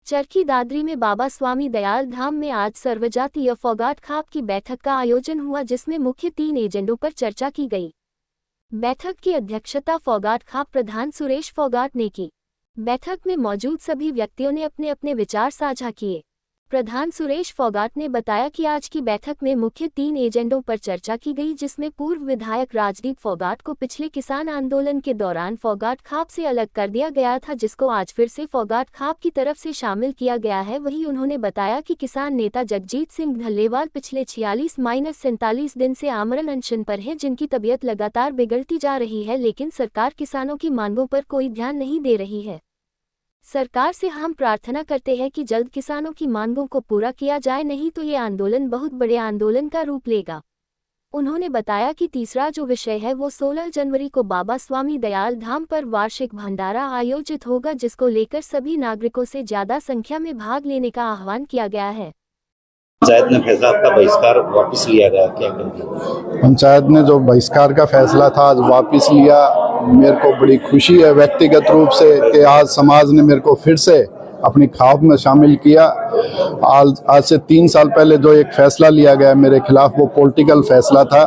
चरखी दादरी में बाबा स्वामी दयाल धाम में आज सर्वजातीय फोगाट खाप की बैठक का आयोजन हुआ, जिसमें मुख्य 3 एजेंडों पर चर्चा की गई। बैठक की अध्यक्षता फोगाट खाप प्रधान सुरेश फोगाट ने की। बैठक में मौजूद सभी व्यक्तियों ने अपने अपने विचार साझा किए। प्रधान सुरेश फोगाट ने बताया कि आज की बैठक में मुख्य 3 एजेंडों पर चर्चा की गई, जिसमें पूर्व विधायक राजदीप फोगाट को पिछले किसान आंदोलन के दौरान फोगाट खाप से अलग कर दिया गया था, जिसको आज फिर से फोगाट खाप की तरफ से शामिल किया गया है। वहीं उन्होंने बताया कि किसान नेता जगजीत सिंह ढल्लेवाल पिछले 46-47 दिन से आमरण अनशन पर हैं, जिनकी तबीयत लगातार बिगड़ती जा रही है, लेकिन सरकार किसानों की मांगों पर कोई ध्यान नहीं दे रही है। सरकार से हम प्रार्थना करते हैं कि जल्द किसानों की मांगों को पूरा किया जाए, नहीं तो ये आंदोलन बहुत बड़े आंदोलन का रूप लेगा। उन्होंने बताया कि तीसरा जो विषय है वो 16 जनवरी को बाबा स्वामी दयाल धाम पर वार्षिक भंडारा आयोजित होगा, जिसको लेकर सभी नागरिकों से ज्यादा संख्या में भाग लेने का आह्वान किया गया है। पंचायत ने फैसला आपका बहिष्कार वापस लिया गया, क्या कहेंगे? पंचायत ने जो बहिष्कार का फैसला था आज वापस लिया, मेरे को बड़ी खुशी है व्यक्तिगत रूप से कि आज समाज ने मेरे को फिर से अपनी खाप में शामिल किया। आज से 3 साल पहले जो एक फैसला लिया गया मेरे खिलाफ, वो पॉलिटिकल फैसला था,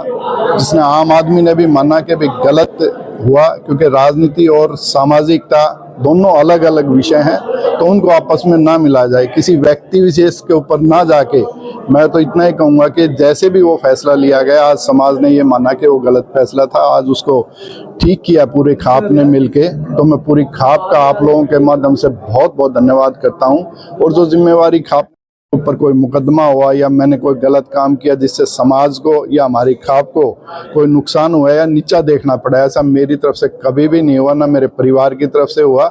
जिसने आम आदमी ने भी माना कि भी गलत हुआ, क्योंकि राजनीति और सामाजिकता दोनों अलग अलग विषय हैं, तो उनको आपस में ना मिला जाए, किसी व्यक्ति विशेष के ऊपर ना जाके। मैं तो इतना ही कहूँगा कि जैसे भी वो फैसला लिया गया, आज समाज ने ये माना कि वो गलत फैसला था, आज उसको ठीक किया पूरे खाप ने मिलके। तो मैं पूरी खाप का आप लोगों के माध्यम से बहुत बहुत धन्यवाद करता हूँ। और जो जिम्मेवारी खाप ऊपर कोई मुकदमा हुआ या मैंने कोई गलत काम किया जिससे समाज को या हमारी खाप को कोई नुकसान हुआ या नीचा देखना पड़ा, ऐसा मेरी तरफ से कभी भी नहीं हुआ, ना मेरे परिवार की तरफ से हुआ।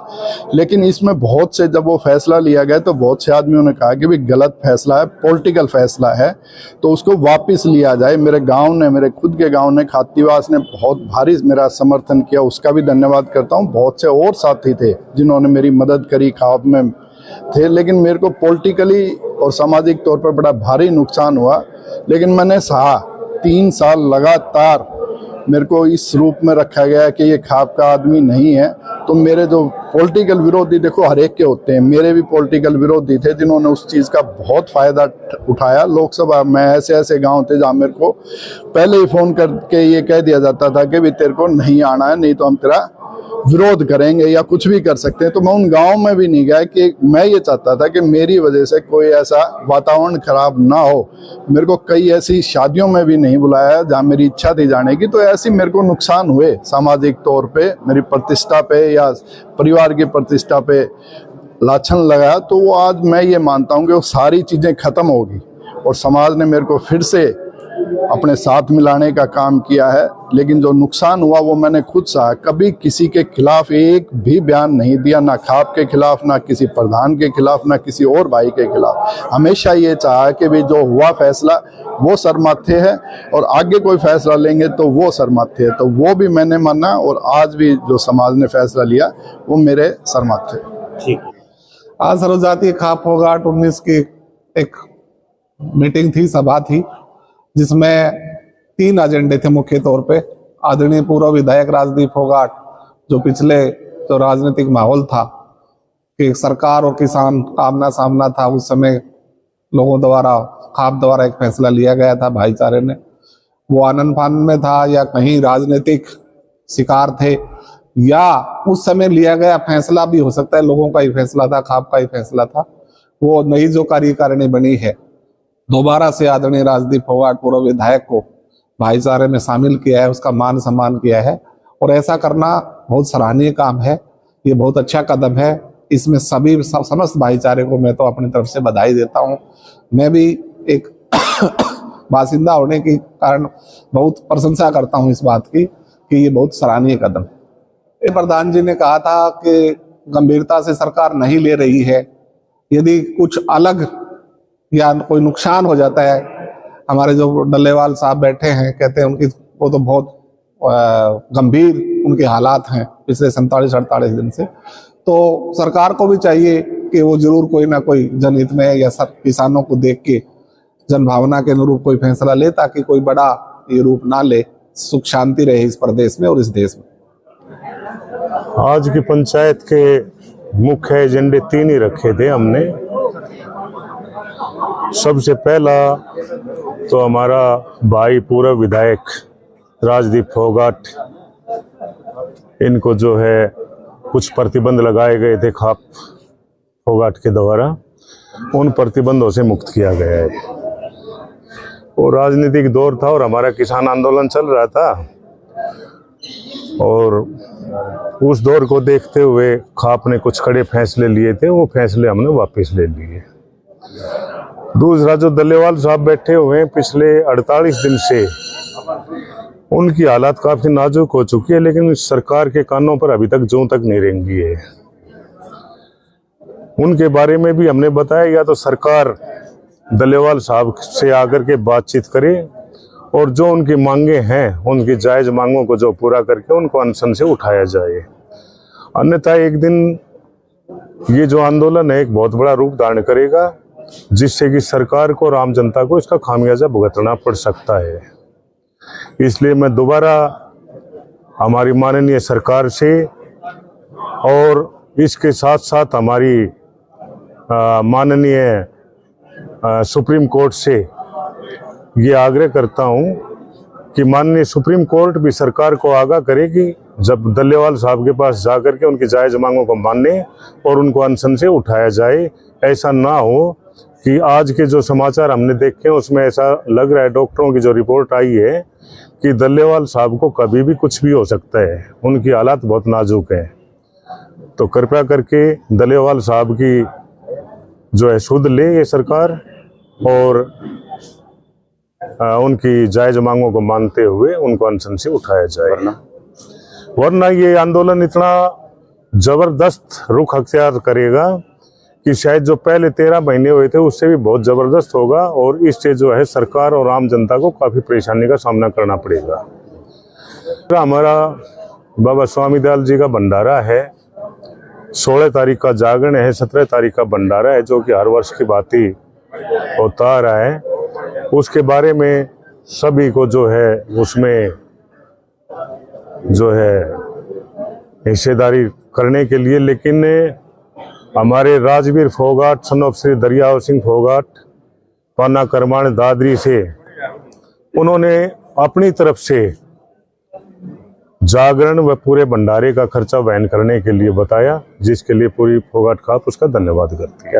लेकिन इसमें बहुत से जब वो फैसला लिया गया तो बहुत से आदमियों ने कहा कि भी गलत फैसला है, पॉलिटिकल फैसला है, तो उसको वापस लिया जाए। मेरे गाँव ने, मेरे खुद के गाँव ने, खातीवास ने बहुत भारी मेरा समर्थन किया, उसका भी धन्यवाद करता हूँ। बहुत से और साथी थे जिन्होंने मेरी मदद करी, खाप में थे, लेकिन मेरे को पॉलिटिकली और सामाजिक तौर पर बड़ा भारी नुकसान हुआ। लेकिन मैंने सहा, 3 साल लगातार मेरे को इस रूप में रखा गया कि ये खाप का आदमी नहीं है। तो मेरे जो पॉलिटिकल विरोधी, देखो हर एक के होते हैं, मेरे भी पॉलिटिकल विरोधी थे जिन्होंने उस चीज़ का बहुत फ़ायदा उठाया। लोकसभा में ऐसे ऐसे गांव थे जहाँ मेरे को पहले ही फ़ोन करके ये कह दिया जाता था कि भी तेरे को नहीं आना है, नहीं तो हम तेरा विरोध करेंगे या कुछ भी कर सकते हैं। तो मैं उन गाँव में भी नहीं गया कि मैं ये चाहता था कि मेरी वजह से कोई ऐसा वातावरण खराब ना हो। मेरे को कई ऐसी शादियों में भी नहीं बुलाया जहाँ मेरी इच्छा थी जाने की, तो ऐसी मेरे को नुकसान हुए सामाजिक तौर पे, मेरी प्रतिष्ठा पे या परिवार की प्रतिष्ठा पे लाछन लगाया। तो वो आज मैं ये मानता हूँ कि वो सारी चीज़ें खत्म होगी और समाज ने मेरे को फिर से अपने साथ मिलाने का काम किया है। लेकिन जो नुकसान हुआ वो मैंने खुद सहा। कभी किसी के खिलाफ एक भी बयान नहीं दिया, ना खाप के खिलाफ, ना किसी प्रधान के खिलाफ, ना किसी और भाई के खिलाफ। हमेशा ये चाहा कि भी जो हुआ फैसला वो सरमाथे है और आगे कोई फैसला लेंगे तो वो सरमाथे है। तो वो भी मैंने माना और आज भी जो समाज ने फैसला लिया वो मेरे सरमाथे। ठीक। आज सर्वजातीय खाप फोगाट 19 की एक मीटिंग थी, सभा थी, जिसमें 3 एजेंडे थे मुख्य तौर पे। आदरणीय पूर्व विधायक राजदीप फोगाट, जो पिछले जो राजनीतिक माहौल था कि सरकार और किसान का आमना सामना था, उस समय लोगों द्वारा, खाप द्वारा एक फैसला लिया गया था भाईचारे ने, वो आनंद फानन में था या कहीं राजनीतिक शिकार थे, या उस समय लिया गया फैसला भी हो सकता है लोगों का ही फैसला था, खाप का ही फैसला था। वो नई जो कार्यकारिणी बनी है, दोबारा से आदरणीय राजदीप फोगाट पूर्व विधायक को भाईचारे में शामिल किया है, उसका मान सम्मान किया है, और ऐसा करना बहुत सराहनीय काम है। ये बहुत अच्छा कदम है। इसमें सभी समस्त भाईचारे को मैं तो अपनी तरफ से बधाई देता हूँ। मैं भी एक बासिंदा होने के कारण बहुत प्रशंसा करता हूँ इस बात की कि ये बहुत सराहनीय कदम है। प्रधान जी ने कहा था कि गंभीरता से सरकार नहीं ले रही है, यदि कुछ अलग या कोई नुकसान हो जाता है। हमारे जो डल्लेवाल साहब बैठे हैं, कहते हैं उनकी वो तो बहुत गंभीर उनके हालात हैं पिछले 47-48 दिन से। तो सरकार को भी चाहिए कि वो जरूर कोई ना कोई जनहित में या सब किसानों को देख के जन भावना के अनुरूप कोई फैसला ले, ताकि कोई बड़ा ये रूप ना ले, सुख शांति रहे इस प्रदेश में और इस देश में। आज की पंचायत के मुख्य एजेंडे 3 ही रखे थे हमने। सबसे पहला तो हमारा भाई पूर्व विधायक राजदीप फोगाट, इनको जो है कुछ प्रतिबंध लगाए गए थे खाप फोगाट के द्वारा, उन प्रतिबंधों से मुक्त किया गया है। और राजनीतिक दौर था और हमारा किसान आंदोलन चल रहा था, और उस दौर को देखते हुए खाप ने कुछ कड़े फैसले लिए थे, वो फैसले हमने वापस ले लिए। दूसरा, जो दल्लेवाल साहब बैठे हुए हैं पिछले 48 दिन से, उनकी हालत काफी नाजुक हो चुकी है, लेकिन सरकार के कानों पर अभी तक ज्यों तक नहीं रेंगी है। उनके बारे में भी हमने बताया, या तो सरकार दल्लेवाल साहब से आकर के बातचीत करे और जो उनकी मांगे हैं, उनकी जायज मांगों को जो पूरा करके उनको अनशन से उठाया जाए। अन्यथा एक दिन ये जो आंदोलन है एक बहुत बड़ा रूप धारण करेगा, जिससे कि सरकार को और आम जनता को इसका खामियाजा भुगतना पड़ सकता है। इसलिए मैं दोबारा हमारी माननीय सरकार से और इसके साथ साथ हमारी माननीय सुप्रीम कोर्ट से ये आग्रह करता हूं कि माननीय सुप्रीम कोर्ट भी सरकार को आगाह करे कि जब दल्लेवाल साहब के पास जाकर के उनकी जायज मांगों को माने और उनको अनशन से उठाया जाए। ऐसा ना हो कि आज के जो समाचार हमने देखे उसमें ऐसा लग रहा है, डॉक्टरों की जो रिपोर्ट आई है, कि दल्लेवाल साहब को कभी भी कुछ भी हो सकता है, उनकी हालत बहुत नाजुक है। तो कृपया करके दल्लेवाल साहब की जो है सुध ले ये सरकार, और उनकी जायज मांगों को मानते हुए उनको अनशन से उठाया जाए, वरना ये आंदोलन इतना जबरदस्त रुख अख्तियार करेगा कि शायद जो पहले 13 महीने हुए थे उससे भी बहुत जबरदस्त होगा, और इससे जो है सरकार और आम जनता को काफी परेशानी का सामना करना पड़ेगा। हमारा बाबा स्वामी दयाल जी का भंडारा है, 16 तारीख का जागरण है, 17 तारीख का भंडारा है, जो कि हर वर्ष की बात ही होता आ रहा है। उसके बारे में सभी को जो है उसमें जो है हिस्सेदारी करने के लिए, लेकिन हमारे राजवीर फोगाट सन ऑफ श्री दरियाव सिंह फोगाट पाना करमाण दादरी से, उन्होंने अपनी तरफ से जागरण व पूरे भंडारे का खर्चा वहन करने के लिए बताया, जिसके लिए पूरी फोगाट खाप उसका धन्यवाद करती है।